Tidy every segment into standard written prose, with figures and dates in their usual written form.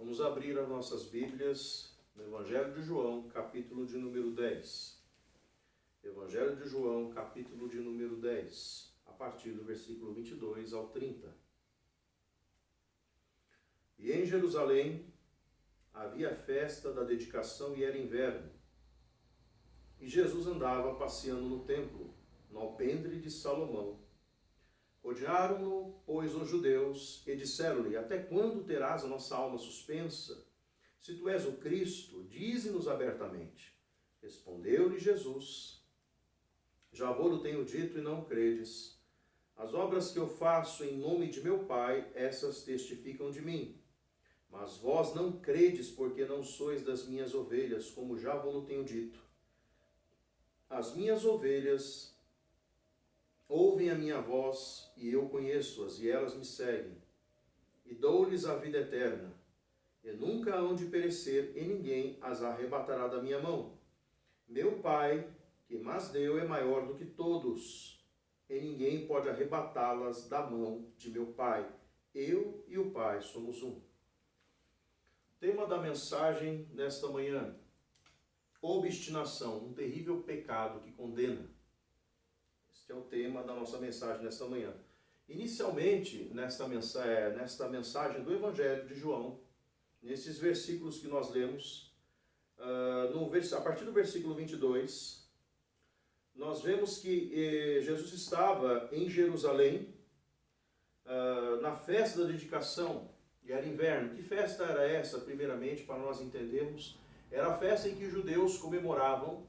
Vamos abrir as nossas Bíblias no Evangelho de João, capítulo de número 10. Evangelho de João, capítulo de número 10, a partir do versículo 22 ao 30. E em Jerusalém havia festa da dedicação e era inverno. E Jesus andava passeando no templo, no alpendre de Salomão. Rodearam-no, pois, os judeus, e disseram-lhe: Até quando terás a nossa alma suspensa? Se tu és o Cristo, dize-nos abertamente. Respondeu-lhe Jesus: Já vou-lo tenho dito e não credes. As obras que eu faço em nome de meu Pai, essas testificam de mim. Mas vós não credes, porque não sois das minhas ovelhas, como já vou-lo tenho dito. As minhas ovelhas ouvem a minha voz, e eu conheço-as, e elas me seguem. E dou-lhes a vida eterna, e nunca hão de perecer, e ninguém as arrebatará da minha mão. Meu Pai, que mas deu, é maior do que todos, e ninguém pode arrebatá-las da mão de meu Pai. Eu e o Pai somos um. Tema da mensagem nesta manhã: obstinação, um terrível pecado que condena. Este é o tema da nossa mensagem nesta manhã. Inicialmente, nesta mensagem do Evangelho de João, nesses versículos que nós lemos, a partir do versículo 22, nós vemos que Jesus estava em Jerusalém, na festa da dedicação, e era inverno. Que festa era essa, primeiramente, para nós entendermos? Era a festa em que os judeus comemoravam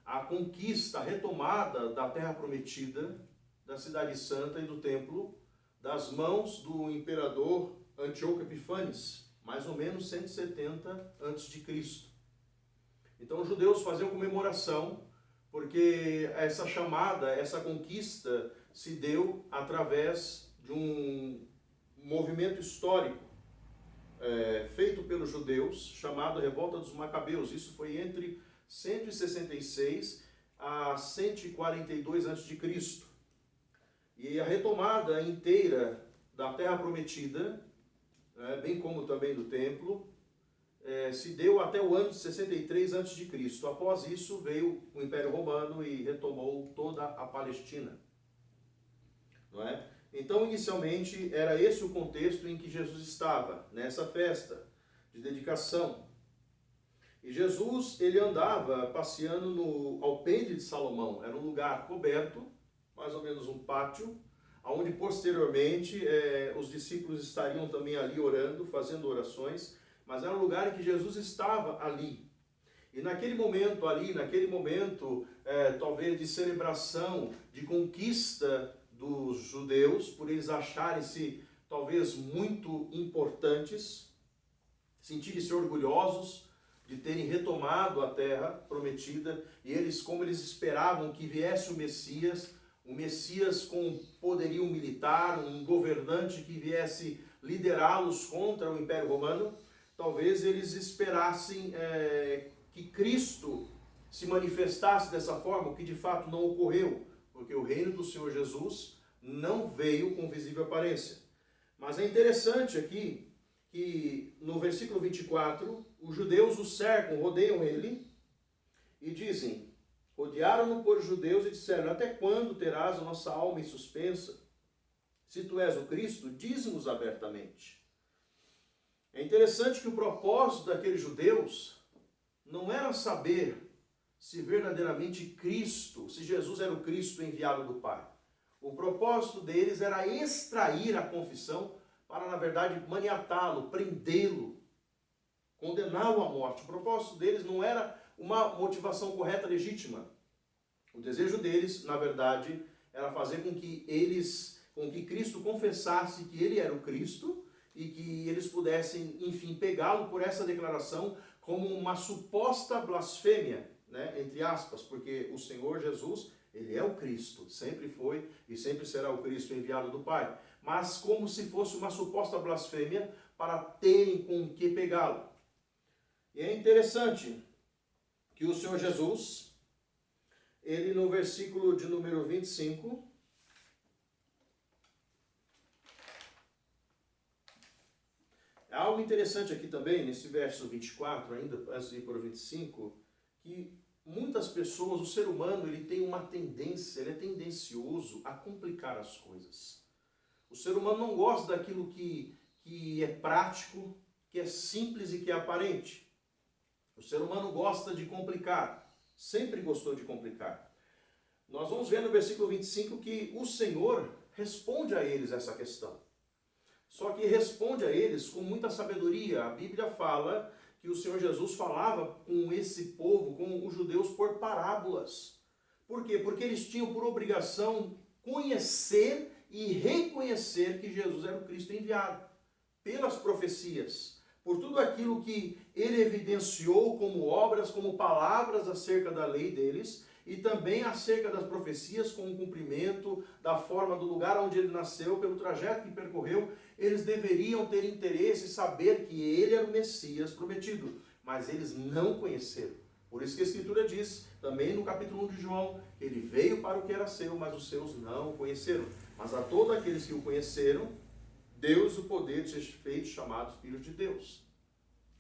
a conquista, a retomada da terra prometida, da cidade santa e do templo, das mãos do imperador Antíoco Epífanes, mais ou menos 170 a.C. Então os judeus faziam comemoração, porque essa chamada, essa conquista se deu através de um movimento histórico feito pelos judeus, chamado Revolta dos Macabeus. Isso foi entre 166 a 142 a.C. E a retomada inteira da Terra Prometida, bem como também do Templo, se deu até o ano de 63 a.C. Após isso veio o Império Romano e retomou toda a Palestina. Não é? Então, inicialmente, era esse o contexto em que Jesus estava, nessa festa de dedicação. E Jesus, ele andava passeando no alpendre de Salomão. Era um lugar coberto, mais ou menos um pátio, onde posteriormente os discípulos estariam também ali orando, fazendo orações, mas era um lugar em que Jesus estava ali. E naquele momento talvez de celebração, de conquista dos judeus, por eles acharem-se talvez muito importantes, sentirem-se orgulhosos de terem retomado a terra prometida, e eles, como eles esperavam que viesse o Messias com poderio militar, um governante que viesse liderá-los contra o Império Romano, talvez eles esperassem que Cristo se manifestasse dessa forma, o que de fato não ocorreu, porque o reino do Senhor Jesus não veio com visível aparência. Mas é interessante aqui que no versículo 24, os judeus o cercam, rodeiam ele e dizem: rodearam-no por judeus e disseram: Até quando terás a nossa alma em suspensa? Se tu és o Cristo, dize-nos abertamente. É interessante que o propósito daqueles judeus não era saber se verdadeiramente Cristo, se Jesus era o Cristo enviado do Pai. O propósito deles era extrair a confissão para, na verdade, maniatá-lo, prendê-lo, condená-lo à morte. O propósito deles não era uma motivação correta, legítima. O desejo deles, na verdade, era fazer com que Cristo confessasse que ele era o Cristo e que eles pudessem, enfim, pegá-lo por essa declaração como uma suposta blasfêmia, né, entre aspas, porque o Senhor Jesus, ele é o Cristo, sempre foi e sempre será o Cristo enviado do Pai, mas como se fosse uma suposta blasfêmia para terem com que pegá-lo. E é interessante que o Senhor Jesus, ele no versículo de número 25, É algo interessante aqui também, nesse verso 24, ainda antes de ir para o 25, que muitas pessoas, o ser humano, ele tem uma tendência, ele é tendencioso a complicar as coisas. O ser humano não gosta daquilo que é prático, que é simples e que é aparente. O ser humano gosta de complicar, sempre gostou de complicar. Nós vamos ver no versículo 25 que o Senhor responde a eles essa questão. Só que responde a eles com muita sabedoria. A Bíblia fala que o Senhor Jesus falava com esse povo, com os judeus, por parábolas. Por quê? Porque eles tinham por obrigação conhecer e reconhecer que Jesus era o Cristo enviado, pelas profecias, por tudo aquilo que ele evidenciou como obras, como palavras acerca da lei deles, e também acerca das profecias com o cumprimento da forma do lugar onde ele nasceu, pelo trajeto que percorreu. Eles deveriam ter interesse em saber que ele era o Messias prometido, mas eles não conheceram. Por isso que a Escritura diz, também no capítulo 1 de João, que ele veio para o que era seu, mas os seus não o conheceram. Mas a todos aqueles que o conheceram, deu-lhes o poder de ser feitos chamados filhos de Deus,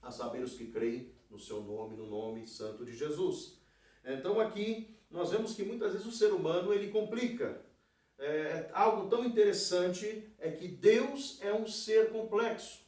a saber os que creem no seu nome, no nome santo de Jesus. Então aqui nós vemos que muitas vezes o ser humano ele complica. Algo tão interessante é que Deus é um ser complexo.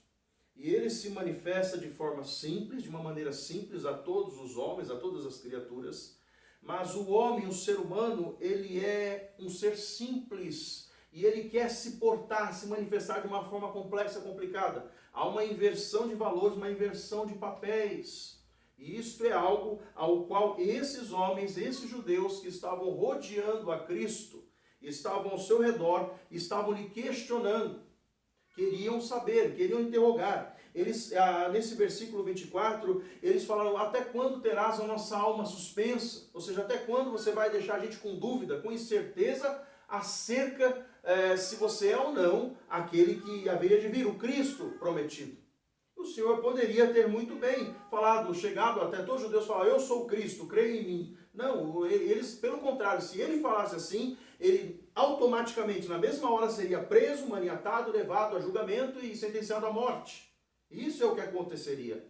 E ele se manifesta de forma simples, de uma maneira simples a todos os homens, a todas as criaturas. Mas o homem, o ser humano, ele é um ser simples. E ele quer se portar, se manifestar de uma forma complexa, complicada. Há uma inversão de valores, uma inversão de papéis. E isto é algo ao qual esses homens, esses judeus que estavam rodeando a Cristo, estavam ao seu redor, estavam lhe questionando, queriam saber, queriam interrogar. Eles, nesse versículo 24, eles falaram: até quando terás a nossa alma suspensa? Ou seja, até quando você vai deixar a gente com dúvida, com incerteza acerca se você é ou não aquele que haveria de vir, o Cristo prometido. O Senhor poderia ter muito bem falado, chegado até todos os judeus falar: eu sou o Cristo, creia em mim. Não, eles, pelo contrário, se ele falasse assim, ele automaticamente, na mesma hora, seria preso, maniatado, levado a julgamento e sentenciado à morte. Isso é o que aconteceria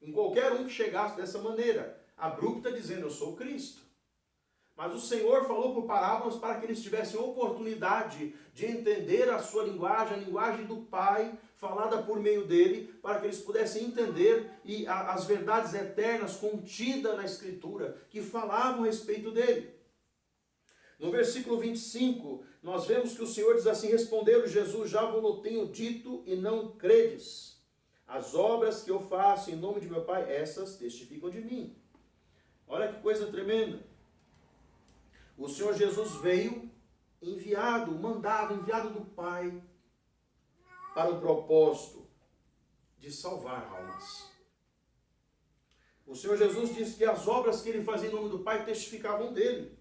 em qualquer um que chegasse dessa maneira, abrupta, dizendo: eu sou o Cristo. Mas o Senhor falou por parábolas para que eles tivessem oportunidade de entender a sua linguagem, a linguagem do Pai, falada por meio dele, para que eles pudessem entender as verdades eternas contidas na Escritura, que falavam a respeito dele. No versículo 25, nós vemos que o Senhor diz assim: respondeu Jesus: já vos tenho dito e não credes. As obras que eu faço em nome de meu Pai, essas testificam de mim. Olha que coisa tremenda. O Senhor Jesus veio enviado do Pai para o propósito de salvar almas. O Senhor Jesus disse que as obras que ele fazia em nome do Pai testificavam dele,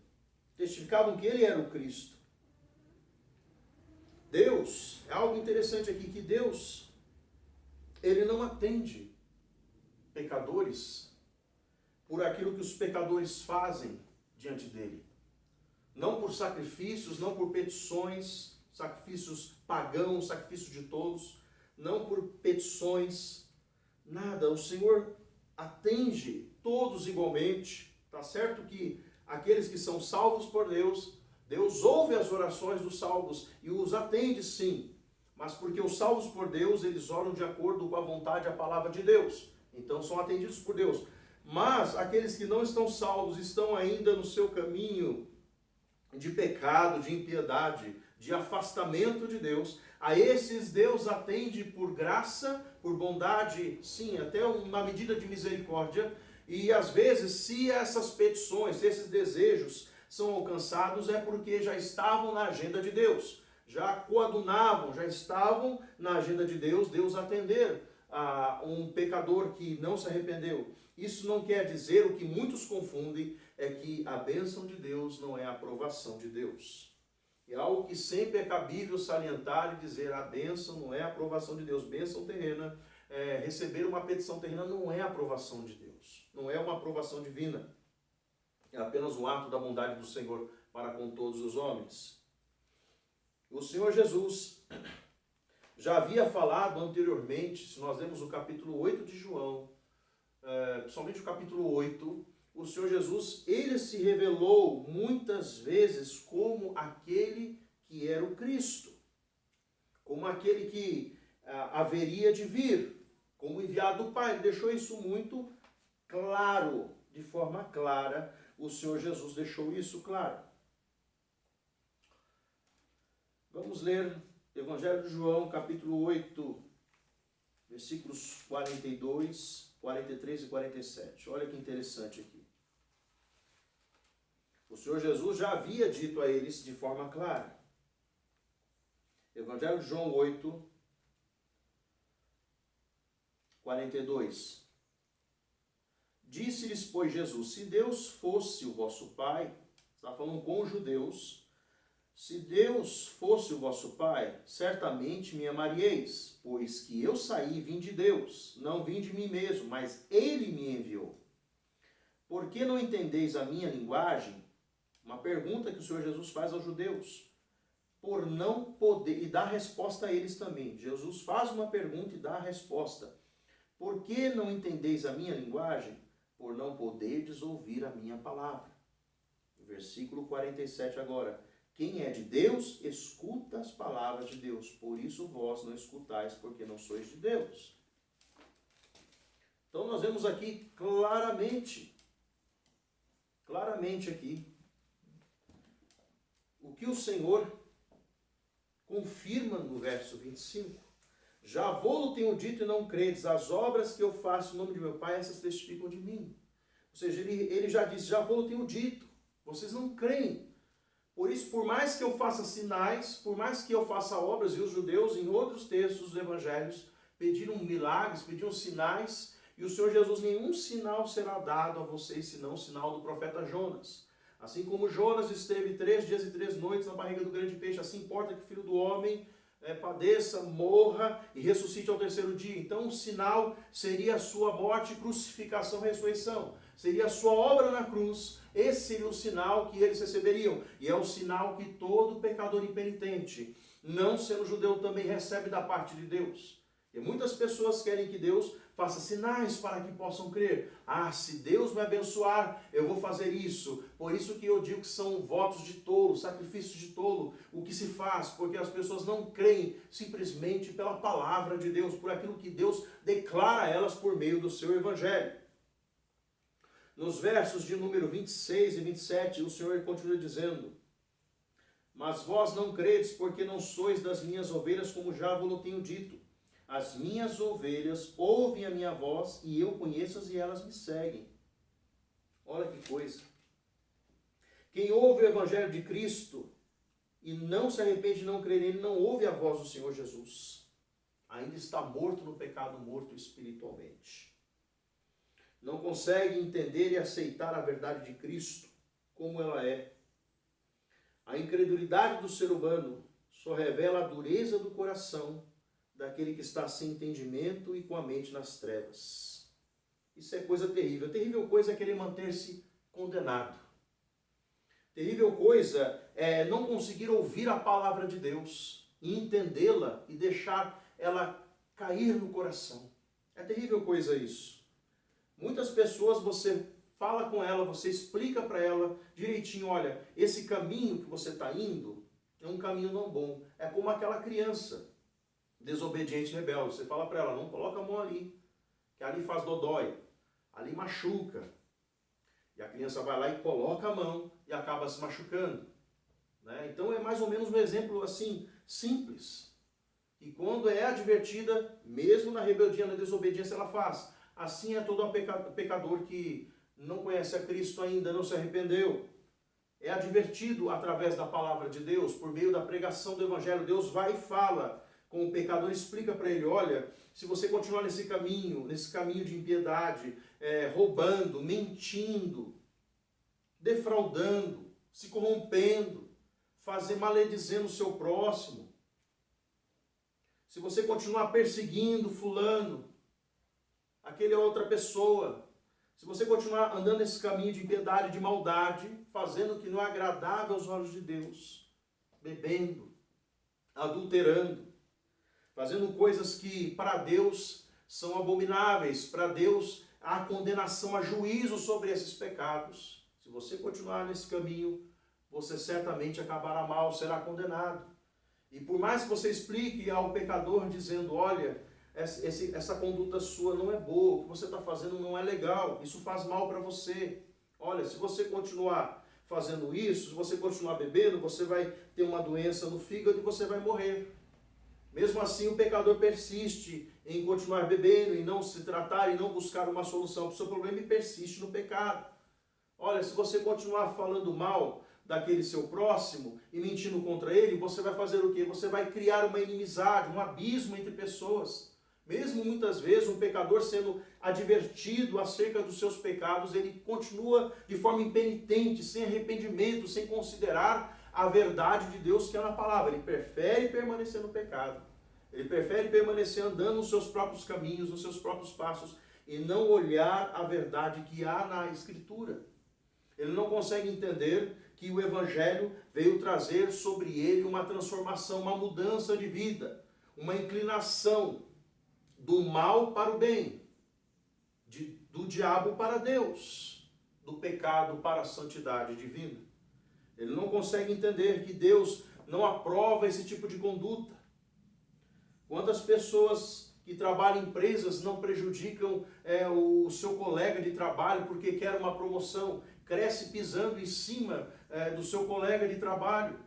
testificavam que ele era o Cristo. Deus, é algo interessante aqui, que Deus, ele não atende pecadores por aquilo que os pecadores fazem diante dele. Não por sacrifícios, não por petições, sacrifícios pagãos, sacrifícios de tolos, não por petições, nada. O Senhor atende todos igualmente. Está certo que aqueles que são salvos por Deus, Deus ouve as orações dos salvos e os atende sim. Mas porque os salvos por Deus, eles oram de acordo com a vontade e a palavra de Deus. Então são atendidos por Deus. Mas aqueles que não estão salvos, estão ainda no seu caminho de pecado, de impiedade, de afastamento de Deus, a esses Deus atende por graça, por bondade, sim, até uma medida de misericórdia, e às vezes, se essas petições, se esses desejos são alcançados, é porque já estavam na agenda de Deus, já coadunavam, já estavam na agenda de Deus, Deus atender a um pecador que não se arrependeu. Isso não quer dizer, o que muitos confundem, é que a bênção de Deus não é a aprovação de Deus. É algo que sempre é cabível salientar e dizer: a bênção não é a aprovação de Deus. Bênção terrena, receber uma petição terrena não é a aprovação de Deus. Não é uma aprovação divina. É apenas um ato da bondade do Senhor para com todos os homens. O Senhor Jesus, já havia falado anteriormente, se nós lemos o capítulo 8 de João, principalmente o capítulo 8, o Senhor Jesus, ele se revelou muitas vezes como aquele que era o Cristo, como aquele que haveria de vir, como enviado do Pai. Ele deixou isso muito claro, de forma clara, o Senhor Jesus deixou isso claro. Vamos ler Evangelho de João, capítulo 8, versículos 42, 43 e 47. Olha que interessante aqui. O Senhor Jesus já havia dito a eles de forma clara. Evangelho de João 8, 42. Disse-lhes, pois, Jesus, se Deus fosse o vosso Pai, está falando com os judeus, se Deus fosse o vosso Pai, certamente me amaríeis, pois que eu saí e vim de Deus, não vim de mim mesmo, mas Ele me enviou. Por que não entendeis a minha linguagem? Uma pergunta que o Senhor Jesus faz aos judeus. Por não poder, e dá resposta a eles também. Jesus faz uma pergunta e dá a resposta. Por que não entendeis a minha linguagem? Por não poderdes ouvir a minha palavra. Versículo 47 agora. Quem é de Deus, escuta as palavras de Deus. Por isso vós não escutais, porque não sois de Deus. Então nós vemos aqui claramente aqui, o que o Senhor confirma no verso 25. Já vou-lo tenho dito e não credes, as obras que eu faço em nome de meu Pai, essas testificam de mim. Ou seja, ele já disse, já vou-lo tenho dito, vocês não creem. Por isso, por mais que eu faça sinais, por mais que eu faça obras, e os judeus, em outros textos dos evangelhos, pediram milagres, pediram sinais, e o Senhor Jesus, nenhum sinal será dado a vocês, senão o sinal do profeta Jonas. Assim como Jonas esteve 3 dias e 3 noites na barriga do grande peixe, assim importa que o Filho do Homem padeça, morra e ressuscite ao terceiro dia. Então o sinal seria a sua morte, crucificação, ressurreição. Seria a sua obra na cruz. Esse seria o sinal que eles receberiam. E é o sinal que todo pecador impenitente, não sendo judeu, também recebe da parte de Deus. E muitas pessoas querem que Deus faça sinais para que possam crer. Ah, se Deus me abençoar, eu vou fazer isso. Por isso que eu digo que são votos de tolo, sacrifícios de tolo, o que se faz, porque as pessoas não creem simplesmente pela palavra de Deus, por aquilo que Deus declara a elas por meio do seu evangelho. Nos versos de número 26 e 27, o Senhor continua dizendo: mas vós não credes, porque não sois das minhas ovelhas, como já vos tenho dito. As minhas ovelhas ouvem a minha voz, e eu conheço-as e elas me seguem. Olha que coisa. Quem ouve o evangelho de Cristo e não se arrepende de não crer nele, não ouve a voz do Senhor Jesus. Ainda está morto no pecado, morto espiritualmente. Não consegue entender e aceitar a verdade de Cristo como ela é. A incredulidade do ser humano só revela a dureza do coração daquele que está sem entendimento e com a mente nas trevas. Isso é coisa terrível. A terrível coisa é querer manter-se condenado. Terrível coisa é não conseguir ouvir a palavra de Deus e entendê-la e deixar ela cair no coração. É terrível coisa isso. Muitas pessoas você fala com ela, você explica para ela direitinho, olha, esse caminho que você está indo é um caminho não bom. É como aquela criança desobediente e rebelde. Você fala para ela, não coloca a mão ali, que ali faz dodói, ali machuca. E a criança vai lá e coloca a mão e acaba se machucando. Né? Então é mais ou menos um exemplo assim, simples. E quando é advertida, mesmo na rebeldia, na desobediência, ela faz. Assim é todo pecador que não conhece a Cristo ainda, não se arrependeu. É advertido através da palavra de Deus, por meio da pregação do Evangelho. Deus vai e fala com o pecador, explica para ele, olha, se você continuar nesse caminho de impiedade, roubando, mentindo, defraudando, se corrompendo, maledizendo o seu próximo, se você continuar perseguindo fulano, aquele é outra pessoa, se você continuar andando nesse caminho de impiedade, de maldade, fazendo o que não é agradável aos olhos de Deus, bebendo, adulterando, fazendo coisas que para Deus são abomináveis, para Deus há condenação, há juízo sobre esses pecados. Se você continuar nesse caminho, você certamente acabará mal, será condenado. E por mais que você explique ao pecador dizendo, olha, essa conduta sua não é boa, o que você está fazendo não é legal, isso faz mal para você. Olha, se você continuar fazendo isso, se você continuar bebendo, você vai ter uma doença no fígado e você vai morrer. Mesmo assim, o pecador persiste em continuar bebendo, em não se tratar, e não buscar uma solução para o seu problema e persiste no pecado. Olha, se você continuar falando mal daquele seu próximo e mentindo contra ele, você vai fazer o quê? Você vai criar uma inimizade, um abismo entre pessoas. Mesmo muitas vezes um pecador sendo advertido acerca dos seus pecados, ele continua de forma impenitente, sem arrependimento, sem considerar a verdade de Deus que é na palavra. Ele prefere permanecer no pecado. Ele prefere permanecer andando nos seus próprios caminhos, nos seus próprios passos, e não olhar a verdade que há na Escritura. Ele não consegue entender que o Evangelho veio trazer sobre ele uma transformação, uma mudança de vida, uma inclinação do mal para o bem, do diabo para Deus, do pecado para a santidade divina. Ele não consegue entender que Deus não aprova esse tipo de conduta. Quantas pessoas que trabalham em empresas não prejudicam o seu colega de trabalho porque quer uma promoção, cresce pisando em cima do seu colega de trabalho.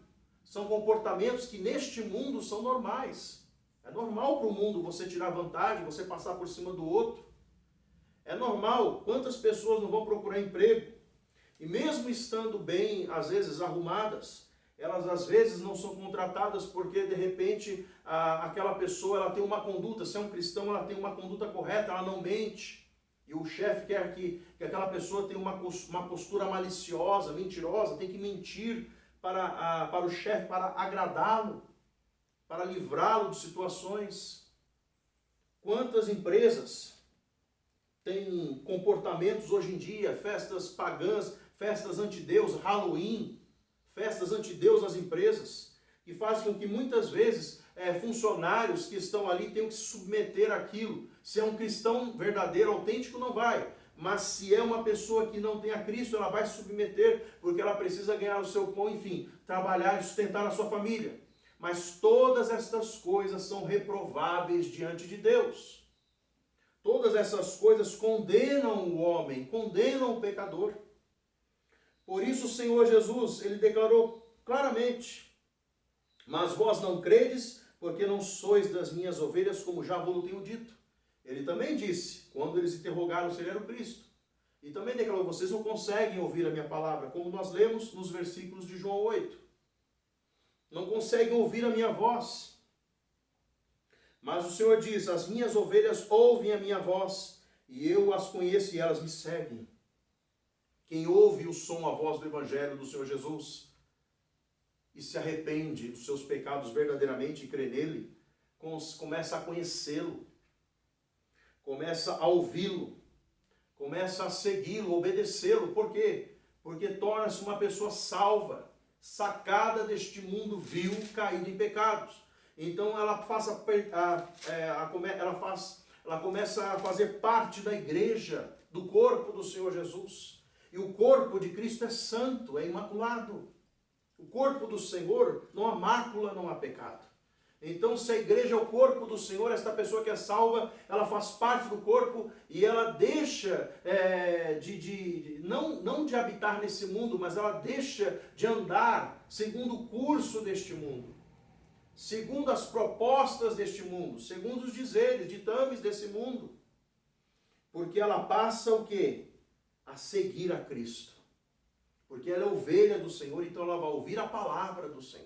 São comportamentos que neste mundo são normais. É normal para o mundo você tirar vantagem, você passar por cima do outro. É normal. Quantas pessoas não vão procurar emprego? E mesmo estando bem, às vezes, arrumadas, elas às vezes não são contratadas porque, de repente, aquela pessoa ela tem uma conduta, se é um cristão, ela tem uma conduta correta, ela não mente. E o chefe quer que aquela pessoa tenha uma postura maliciosa, mentirosa, tem que mentir para o chefe, para agradá-lo, para livrá-lo de situações. Quantas empresas têm comportamentos hoje em dia, festas pagãs, festas anti-Deus, Halloween, festas anti-Deus nas empresas, que fazem com que muitas vezes funcionários que estão ali tenham que se submeter àquilo. Se é um cristão verdadeiro, autêntico, não vai. Mas se é uma pessoa que não tem a Cristo, ela vai se submeter porque ela precisa ganhar o seu pão, enfim, trabalhar e sustentar a sua família. Mas todas estas coisas são reprováveis diante de Deus. Todas essas coisas condenam o homem, condenam o pecador. Por isso o Senhor Jesus, ele declarou claramente, mas vós não credes, porque não sois das minhas ovelhas, como já vos tenho dito. Ele também disse, quando eles interrogaram se ele era o Cristo. E também declarou, vocês não conseguem ouvir a minha palavra, como nós lemos nos versículos de João 8. Não conseguem ouvir a minha voz. Mas o Senhor diz, as minhas ovelhas ouvem a minha voz, e eu as conheço e elas me seguem. Quem ouve o som, a voz do Evangelho do Senhor Jesus, e se arrepende dos seus pecados verdadeiramente e crê nele, começa a conhecê-lo, começa a ouvi-lo, começa a segui-lo, obedecê-lo. Por quê? Porque torna-se uma pessoa salva, sacada deste mundo vil, caído em pecados. Então ela começa a fazer parte da igreja, do corpo do Senhor Jesus. E o corpo de Cristo é santo, é imaculado. O corpo do Senhor não há mácula, não há pecado. Então, se a igreja é o corpo do Senhor, esta pessoa que é salva, ela faz parte do corpo e ela deixa não de habitar nesse mundo, mas ela deixa de andar segundo o curso deste mundo, segundo as propostas deste mundo, segundo os dizeres, ditames desse mundo. Porque ela passa o quê? A seguir a Cristo. Porque ela é ovelha do Senhor, então ela vai ouvir a palavra do Senhor.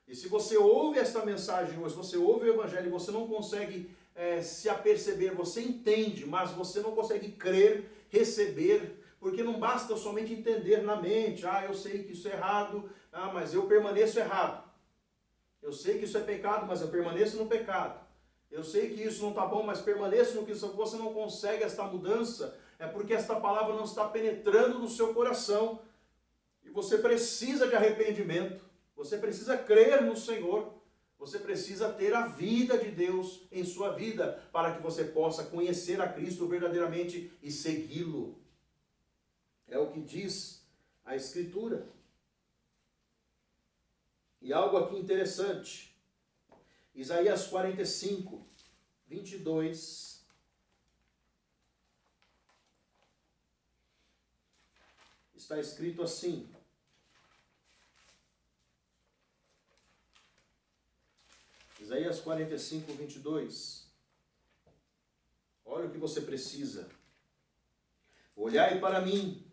E se você ouve esta mensagem hoje, você ouve o Evangelho e você não consegue se aperceber, você entende, mas você não consegue crer, receber, porque não basta somente entender na mente, eu sei que isso é errado, mas eu permaneço errado. Eu sei que isso é pecado, mas eu permaneço no pecado. Eu sei que isso não está bom, mas permaneço no que você não consegue esta mudança, é porque esta palavra não está penetrando no seu coração. E você precisa de arrependimento. Você precisa crer no Senhor. Você precisa ter a vida de Deus em sua vida para que você possa conhecer a Cristo verdadeiramente e segui-lo. É o que diz a Escritura. E algo aqui interessante. Isaías 45, 22. Está escrito assim: Isaías 45, 22. Olha o que você precisa. Olhai para mim,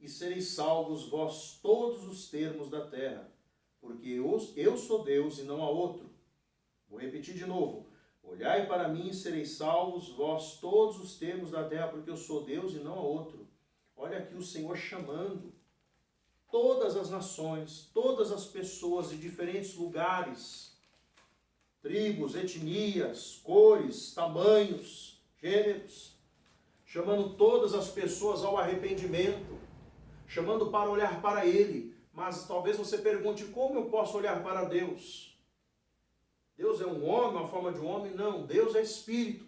e sereis salvos vós todos os termos da terra, porque eu sou Deus e não há outro. Vou repetir de novo. Olhai para mim, e sereis salvos vós todos os termos da terra, porque eu sou Deus e não há outro. Olha aqui o Senhor chamando todas as nações, todas as pessoas de diferentes lugares, tribos, etnias, cores, tamanhos, gêneros, chamando todas as pessoas ao arrependimento, chamando para olhar para Ele. Mas talvez você pergunte, como eu posso olhar para Deus? Deus é um homem, uma forma de um homem? Não, Deus é Espírito.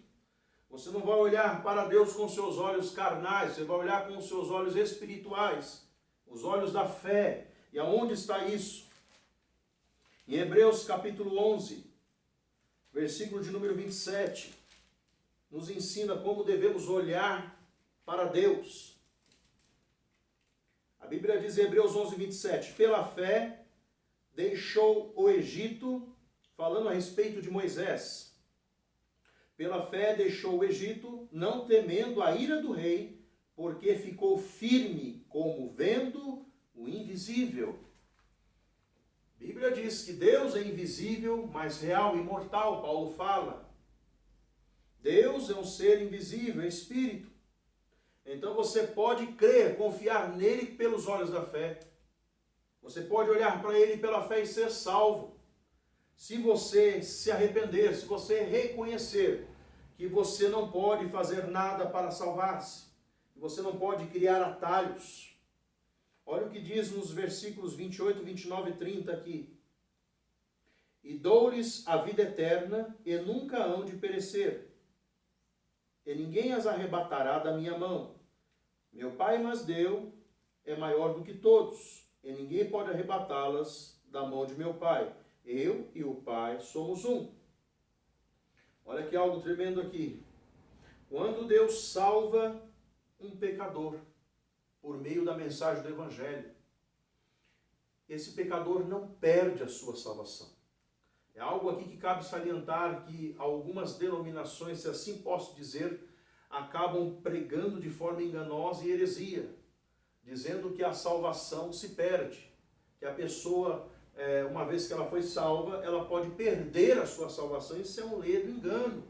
Você não vai olhar para Deus com seus olhos carnais, você vai olhar com os seus olhos espirituais, os olhos da fé. E aonde está isso? Em Hebreus capítulo 11, versículo de número 27, nos ensina como devemos olhar para Deus. A Bíblia diz em Hebreus 11, 27, pela fé deixou o Egito, falando a respeito de Moisés. Pela fé deixou o Egito, não temendo a ira do rei, porque ficou firme como vendo o invisível. A Bíblia diz que Deus é invisível, mas real e imortal, Paulo fala. Deus é um ser invisível, é espírito. Então você pode crer, confiar nele pelos olhos da fé. Você pode olhar para ele pela fé e ser salvo. Se você se arrepender, se você reconhecer que você não pode fazer nada para salvar-se, que você não pode criar atalhos. Olha o que diz nos versículos 28, 29 e 30 aqui. E dou-lhes a vida eterna, e nunca hão de perecer, e ninguém as arrebatará da minha mão. Meu Pai mas deu, é maior do que todos, e ninguém pode arrebatá-las da mão de meu Pai. Eu e o Pai somos um. Olha que algo tremendo aqui. Quando Deus salva um pecador por meio da mensagem do Evangelho, esse pecador não perde a sua salvação. É algo aqui que cabe salientar que algumas denominações, se assim posso dizer, acabam pregando de forma enganosa e heresia, dizendo que a salvação se perde, que a pessoa, uma vez que ela foi salva, ela pode perder a sua salvação. Isso é um ledo engano,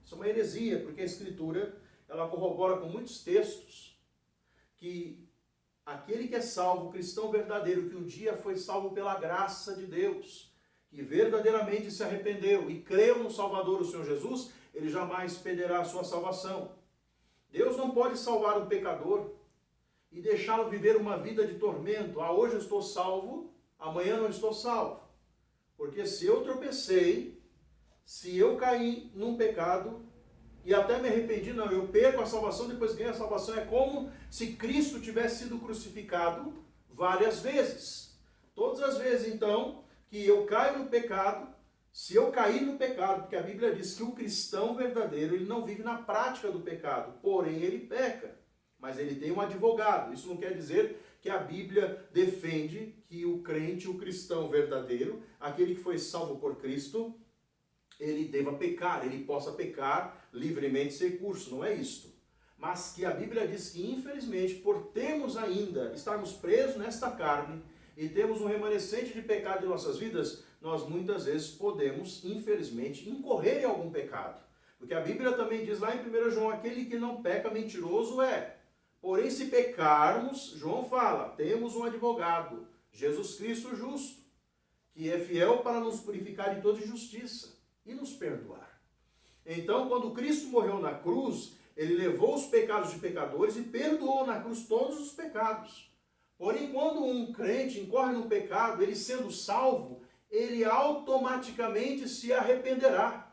isso é uma heresia, porque a Escritura ela corrobora com muitos textos que aquele que é salvo, o cristão verdadeiro, que um dia foi salvo pela graça de Deus, que verdadeiramente se arrependeu e creu no Salvador, o Senhor Jesus, ele jamais perderá a sua salvação. Deus não pode salvar um pecador e deixá-lo viver uma vida de tormento. Ah, hoje eu estou salvo, amanhã não estou salvo. Porque se eu tropecei, se eu caí num pecado e até me arrependi, não, eu perco a salvação, depois ganho a salvação. É como se Cristo tivesse sido crucificado várias vezes. Todas as vezes, então, que eu caio no pecado, se eu cair no pecado, porque a Bíblia diz que o cristão verdadeiro, ele não vive na prática do pecado, porém ele peca, mas ele tem um advogado. Isso não quer dizer que a Bíblia defende que o crente, o cristão verdadeiro, aquele que foi salvo por Cristo, ele deva pecar, ele possa pecar livremente sem curso, não é isto. Mas que a Bíblia diz que, infelizmente, por termos ainda, estarmos presos nesta carne, e temos um remanescente de pecado em nossas vidas, nós muitas vezes podemos, infelizmente, incorrer em algum pecado. Porque a Bíblia também diz lá em 1 João, aquele que não peca mentiroso é. Porém, se pecarmos, João fala, temos um advogado, Jesus Cristo justo, que é fiel para nos purificar de toda injustiça e nos perdoar. Então, quando Cristo morreu na cruz, ele levou os pecados de pecadores e perdoou na cruz todos os pecados. Porém, quando um crente incorre no pecado, ele sendo salvo, ele automaticamente se arrependerá.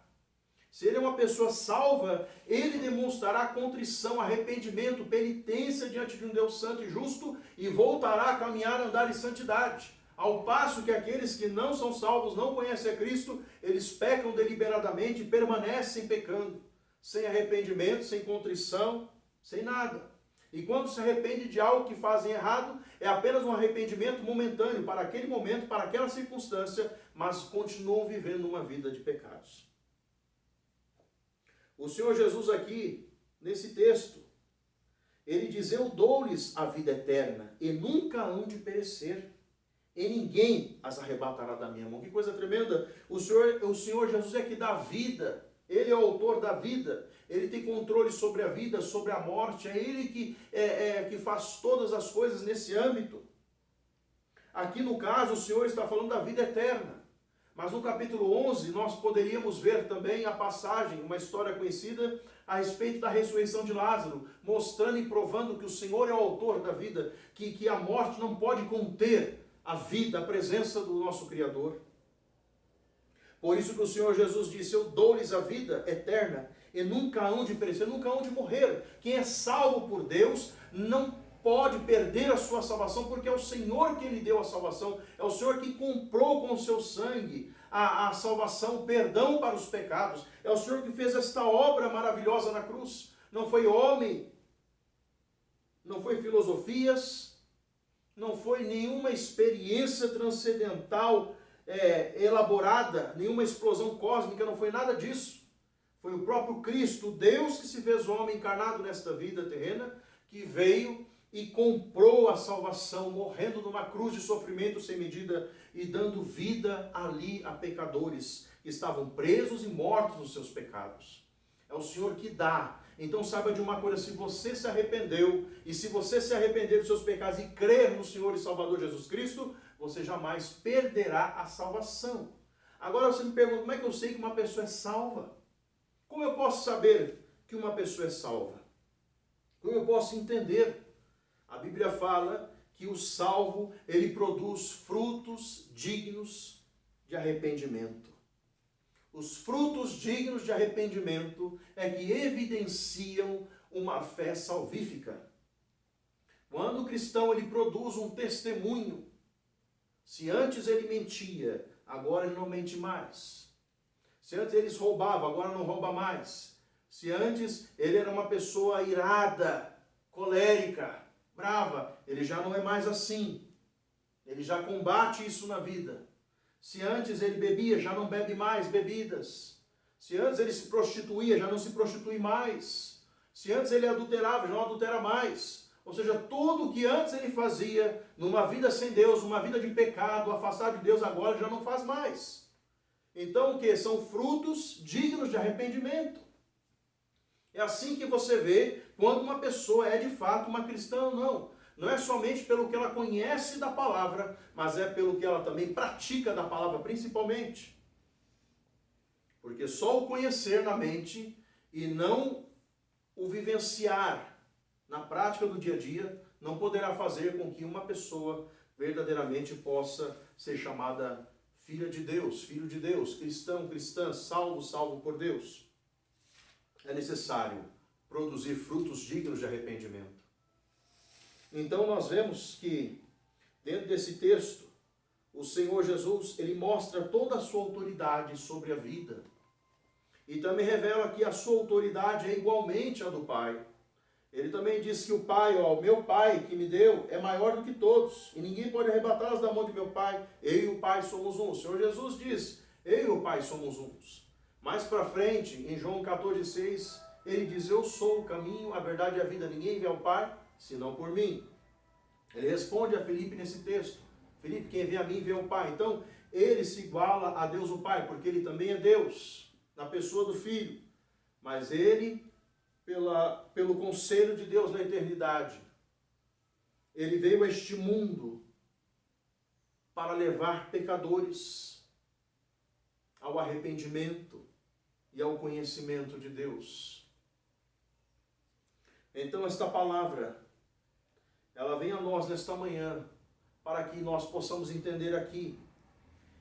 Se ele é uma pessoa salva, ele demonstrará contrição, arrependimento, penitência diante de um Deus santo e justo e voltará a caminhar, andar em santidade. Ao passo que aqueles que não são salvos, não conhecem a Cristo, eles pecam deliberadamente e permanecem pecando, sem arrependimento, sem contrição, sem nada. E quando se arrepende de algo que fazem errado, é apenas um arrependimento momentâneo, para aquele momento, para aquela circunstância, mas continuam vivendo uma vida de pecados. O Senhor Jesus aqui, nesse texto, ele diz: eu dou-lhes a vida eterna, e nunca hão de perecer, e ninguém as arrebatará da minha mão. Que coisa tremenda! O Senhor Jesus é que dá vida, ele é o autor da vida, ele tem controle sobre a vida, sobre a morte, é ele que faz todas as coisas nesse âmbito. Aqui no caso, o Senhor está falando da vida eterna. Mas no capítulo 11, nós poderíamos ver também a passagem, uma história conhecida, a respeito da ressurreição de Lázaro, mostrando e provando que o Senhor é o autor da vida, que a morte não pode conter a vida, a presença do nosso Criador. Por isso que o Senhor Jesus disse: eu dou-lhes a vida eterna, e nunca hão de perecer, nunca hão de morrer. Quem é salvo por Deus não pode perder a sua salvação, porque é o Senhor que lhe deu a salvação, é o Senhor que comprou com o seu sangue a salvação, o perdão para os pecados, é o Senhor que fez esta obra maravilhosa na cruz. Não foi homem, não foi filosofias, não foi nenhuma experiência transcendental elaborada, nenhuma explosão cósmica, não foi nada disso. Foi o próprio Cristo, Deus que se fez homem encarnado nesta vida terrena, que veio e comprou a salvação, morrendo numa cruz de sofrimento sem medida e dando vida ali a pecadores que estavam presos e mortos nos seus pecados. É o Senhor que dá. Então saiba de uma coisa: se você se arrependeu, e se você se arrepender dos seus pecados e crer no Senhor e Salvador Jesus Cristo, você jamais perderá a salvação. Agora você me pergunta: como é que eu sei que uma pessoa é salva? Como eu posso saber que uma pessoa é salva? Como eu posso entender? A Bíblia fala que o salvo, ele produz frutos dignos de arrependimento. Os frutos dignos de arrependimento é que evidenciam uma fé salvífica. Quando o cristão ele produz um testemunho, se antes ele mentia, agora ele não mente mais. Se antes ele roubava, agora não rouba mais. Se antes ele era uma pessoa irada, colérica, brava, ele já não é mais assim. Ele já combate isso na vida. Se antes ele bebia, já não bebe mais bebidas. Se antes ele se prostituía, já não se prostitui mais. Se antes ele adulterava, já não adultera mais. Ou seja, tudo o que antes ele fazia, numa vida sem Deus, numa vida de pecado, afastado de Deus, agora já não faz mais. Então o que? São frutos dignos de arrependimento. É assim que você vê quando uma pessoa é de fato uma cristã ou não. Não é somente pelo que ela conhece da palavra, mas é pelo que ela também pratica da palavra, principalmente. Porque só o conhecer na mente e não o vivenciar na prática do dia a dia não poderá fazer com que uma pessoa verdadeiramente possa ser chamada filha de Deus, filho de Deus, cristão, cristã, salvo, salvo por Deus. É necessário produzir frutos dignos de arrependimento. Então nós vemos que, dentro desse texto, o Senhor Jesus, ele mostra toda a sua autoridade sobre a vida. E também revela que a sua autoridade é igualmente a do Pai. Ele também diz que o Pai, o meu Pai que me deu, é maior do que todos. E ninguém pode arrebatá-las da mão de meu Pai. Eu e o Pai somos um. O Senhor Jesus diz, eu e o Pai somos uns. Mais para frente, em João 14,6, ele diz: eu sou o caminho, a verdade e a vida. Ninguém vê ao Pai, senão por mim. Ele responde a Filipe nesse texto: Filipe, quem vê a mim, vê ao Pai. Então, ele se iguala a Deus o Pai, porque ele também é Deus, na pessoa do Filho. Mas ele, pelo conselho de Deus na eternidade, ele veio a este mundo para levar pecadores ao arrependimento e ao conhecimento de Deus. Então esta palavra, ela vem a nós nesta manhã, para que nós possamos entender aqui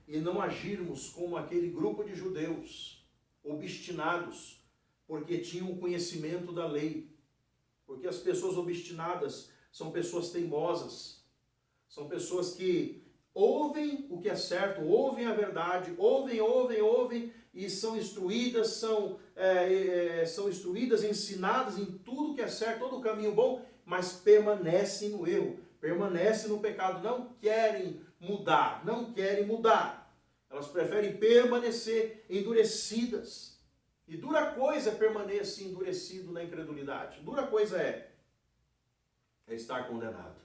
e não agirmos como aquele grupo de judeus obstinados, porque tinham o conhecimento da lei. Porque as pessoas obstinadas são pessoas teimosas, são pessoas que ouvem o que é certo, ouvem a verdade, ouvem, e são instruídas, são instruídas, ensinadas em tudo que é certo, todo o caminho bom, mas permanecem no erro, permanecem no pecado, não querem mudar. Elas preferem permanecer endurecidas. E dura coisa é permanecer endurecido na incredulidade. Dura coisa é estar condenado.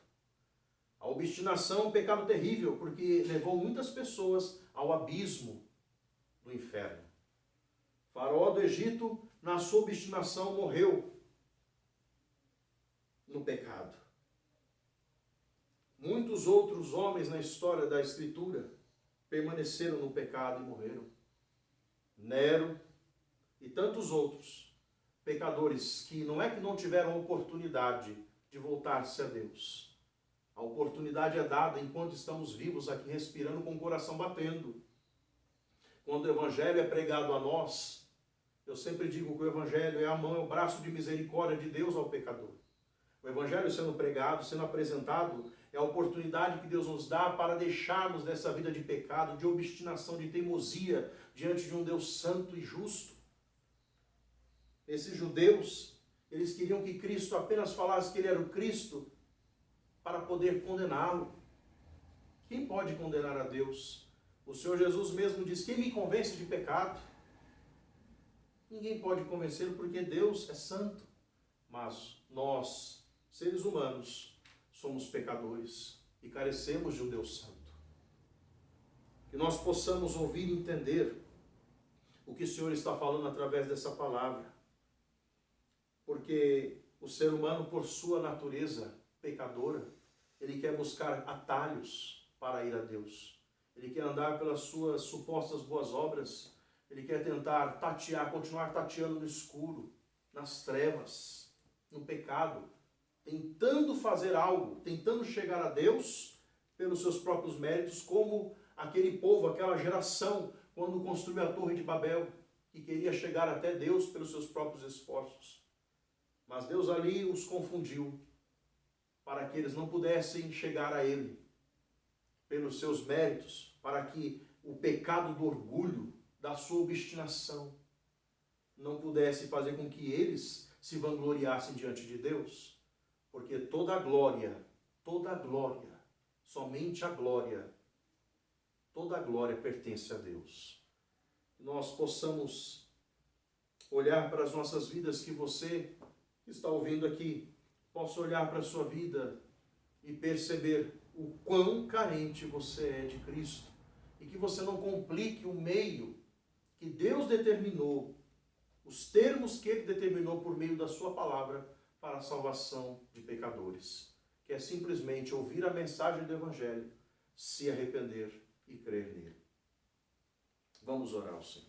A obstinação é um pecado terrível, porque levou muitas pessoas ao abismo do inferno. Faraó do Egito, na sua obstinação, morreu no pecado. Muitos outros homens na história da Escritura permaneceram no pecado e morreram. Nero e tantos outros pecadores que não é que não tiveram oportunidade de voltar-se a Deus. A oportunidade é dada enquanto estamos vivos aqui, respirando, com o coração batendo. Quando o Evangelho é pregado a nós, eu sempre digo que o Evangelho é a mão, é o braço de misericórdia de Deus ao pecador. O Evangelho sendo pregado, sendo apresentado, é a oportunidade que Deus nos dá para deixarmos dessa vida de pecado, de obstinação, de teimosia, diante de um Deus santo e justo. Esses judeus, eles queriam que Cristo apenas falasse que ele era o Cristo para poder condená-lo. Quem pode condenar a Deus? O Senhor Jesus mesmo diz: quem me convence de pecado? Ninguém pode convencê-lo, porque Deus é santo. Mas nós, seres humanos, somos pecadores e carecemos de um Deus santo. Que nós possamos ouvir e entender o que o Senhor está falando através dessa palavra. Porque o ser humano, por sua natureza pecadora, ele quer buscar atalhos para ir a Deus. Ele quer andar pelas suas supostas boas obras. Ele quer tentar tatear, continuar tateando no escuro, nas trevas, no pecado, tentando fazer algo, tentando chegar a Deus pelos seus próprios méritos, como aquele povo, aquela geração, quando construiu a Torre de Babel, que queria chegar até Deus pelos seus próprios esforços. Mas Deus ali os confundiu, para que eles não pudessem chegar a Ele pelos seus méritos, para que o pecado do orgulho, da sua obstinação, não pudesse fazer com que eles se vangloriassem diante de Deus. Porque toda a glória, somente a glória, toda a glória pertence a Deus. Que nós possamos olhar para as nossas vidas, que você que está ouvindo aqui possa olhar para a sua vida e perceber o quão carente você é de Cristo, e que você não complique o meio que Deus determinou, os termos que Ele determinou por meio da sua palavra para a salvação de pecadores, que é simplesmente ouvir a mensagem do Evangelho, se arrepender e crer nele. Vamos orar ao Senhor.